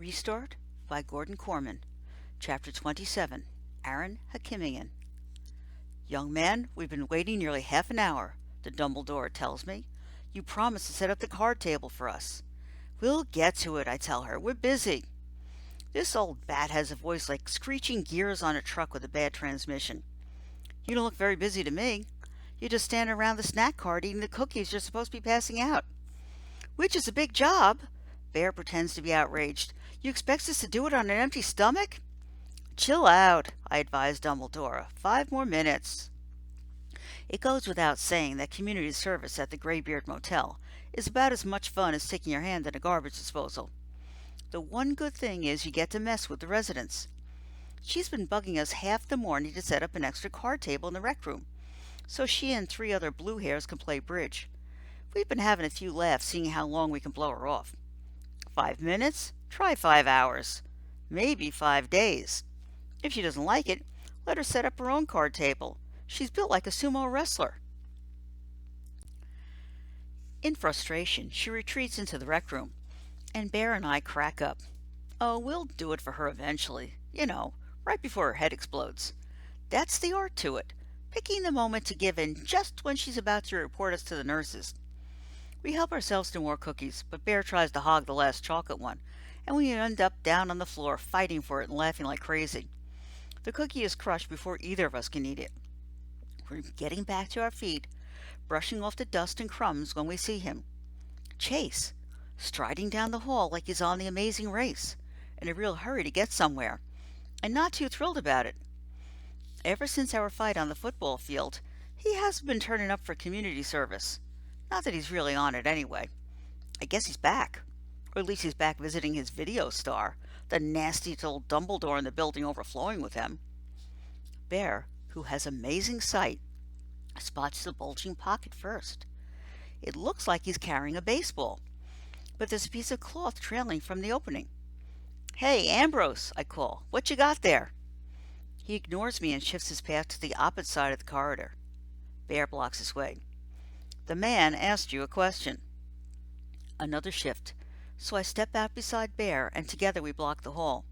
Restart by Gordon Korman. Chapter 27. Aaron Hakimian. Young man, we've been waiting nearly half an hour, the Dumbledore tells me. You promised to set up the card table for us. We'll get to it, I tell her. We're busy. This old bat has a voice like screeching gears on a truck with a bad transmission. You don't look very busy to me. You're just standing around the snack cart eating the cookies you're supposed to be passing out. Which is a big job. Bear pretends to be outraged. You expect us to do it on an empty stomach? Chill out, I advised Dumbledore. 5 more minutes. It goes without saying that community service at the Greybeard Motel is about as much fun as sticking your hand in a garbage disposal. The one good thing is you get to mess with the residents. She's been bugging us half the morning to set up an extra card table in the rec room, so she and 3 other blue hairs can play bridge. We've been having a few laughs seeing how long we can blow her off. 5 minutes? Try 5 hours. Maybe 5 days. If she doesn't like it, let her set up her own card table. She's built like a sumo wrestler. In frustration, she retreats into the rec room, and Bear and I crack up. Oh, we'll do it for her eventually. You know, right before her head explodes. That's the art to it, picking the moment to give in just when she's about to report us to the nurses. We help ourselves to more cookies, but Bear tries to hog the last chocolate one, and we end up down on the floor fighting for it and laughing like crazy. The cookie is crushed before either of us can eat it. We're getting back to our feet, brushing off the dust and crumbs when we see him. Chase, striding down the hall like he's on the Amazing Race, in a real hurry to get somewhere, and not too thrilled about it. Ever since our fight on the football field, he hasn't been turning up for community service. Not that he's really on it anyway. I guess he's back. Or at least he's back visiting his video star, the nasty old Dumbledore in the building overflowing with him. Bear, who has amazing sight, spots the bulging pocket first. It looks like he's carrying a baseball, but there's a piece of cloth trailing from the opening. Hey, Ambrose, I call. What you got there? He ignores me and shifts his path to the opposite side of the corridor. Bear blocks his way. The man asked you a question. Another shift, so I step out beside Bear, and together we block the hall.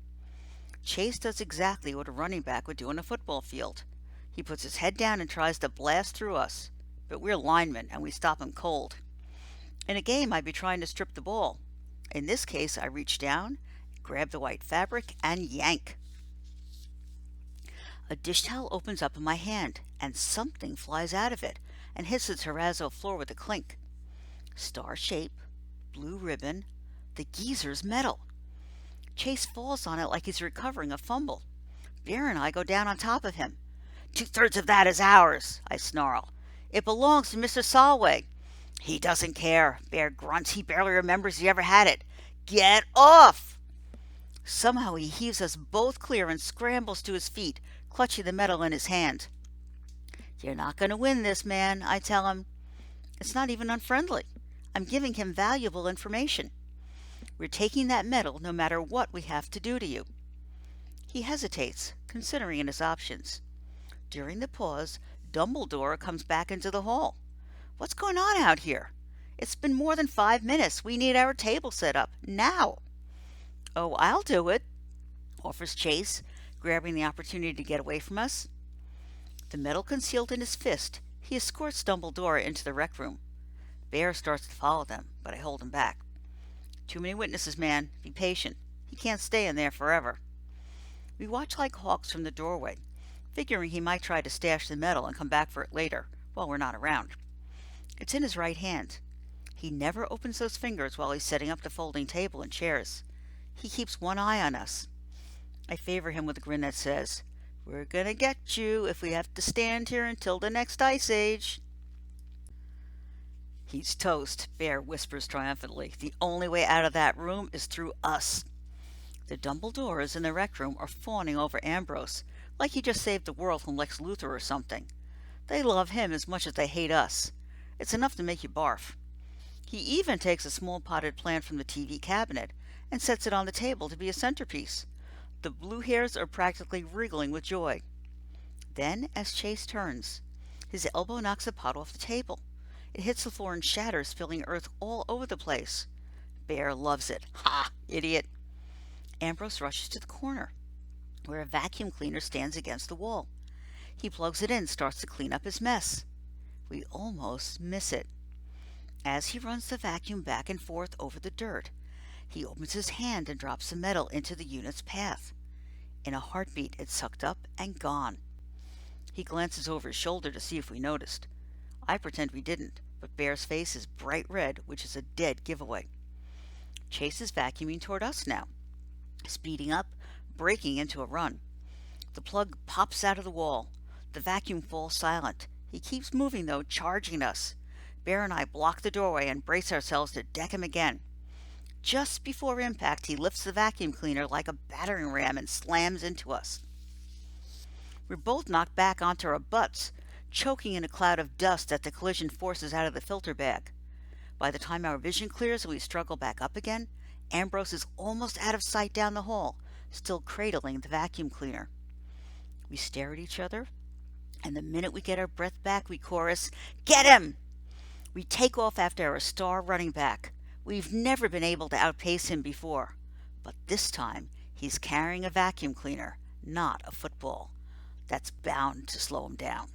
Chase does exactly what a running back would do on a football field. He puts his head down and tries to blast through us, but we're linemen and we stop him cold. In a game, I'd be trying to strip the ball. In this case, I reach down, grab the white fabric, and yank. A dish towel opens up in my hand, and something flies out of it and hits the terrazzo floor with a clink. Star shape, blue ribbon, the geezer's metal. Chase falls on it like he's recovering a fumble. Bear and I go down on top of him. 2/3 of that is ours, I snarl. It belongs to Mr. Solway. He doesn't care, Bear grunts. He barely remembers he ever had it. Get off! Somehow he heaves us both clear and scrambles to his feet, clutching the metal in his hand. You're not going to win this, man, I tell him. It's not even unfriendly. I'm giving him valuable information. We're taking that medal no matter what we have to do to you. He hesitates, considering his options. During the pause, Dumbledore comes back into the hall. What's going on out here? It's been more than 5 minutes. We need our table set up, now. Oh, I'll do it, offers Chase, grabbing the opportunity to get away from us. The medal concealed in his fist, he escorts Dumbledore into the rec room. Bear starts to follow them, but I hold him back. Too many witnesses, man. Be patient. He can't stay in there forever. We watch like hawks from the doorway, figuring he might try to stash the medal and come back for it later, while we're not around. It's in his right hand. He never opens those fingers while he's setting up the folding table and chairs. He keeps one eye on us. I favor him with a grin that says, We're gonna get you if we have to stand here until the next ice age. He's toast, Bear whispers triumphantly. The only way out of that room is through us. The Dumbledores in the rec room are fawning over Ambrose, like he just saved the world from Lex Luthor or something. They love him as much as they hate us. It's enough to make you barf. He even takes a small potted plant from the TV cabinet and sets it on the table to be a centerpiece. The blue hairs are practically wriggling with joy. Then, as Chase turns, his elbow knocks a pot off the table. It hits the floor and shatters, spilling earth all over the place. Bear loves it. Ha! Idiot! Ambrose rushes to the corner, where a vacuum cleaner stands against the wall. He plugs it in and starts to clean up his mess. We almost miss it. As he runs the vacuum back and forth over the dirt, he opens his hand and drops the metal into the unit's path. In a heartbeat, it's sucked up and gone. He glances over his shoulder to see if we noticed. I pretend we didn't, but Bear's face is bright red, which is a dead giveaway. Chase is vacuuming toward us now, speeding up, breaking into a run. The plug pops out of the wall. The vacuum falls silent. He keeps moving, though, charging us. Bear and I block the doorway and brace ourselves to deck him again. Just before impact, he lifts the vacuum cleaner like a battering ram and slams into us. We're both knocked back onto our butts, choking in a cloud of dust that the collision forces out of the filter bag. By the time our vision clears and we struggle back up again, Ambrose is almost out of sight down the hall, still cradling the vacuum cleaner. We stare at each other, and the minute we get our breath back, we chorus, "Get him!" We take off after our star running back. We've never been able to outpace him before, but this time he's carrying a vacuum cleaner, not a football. That's bound to slow him down.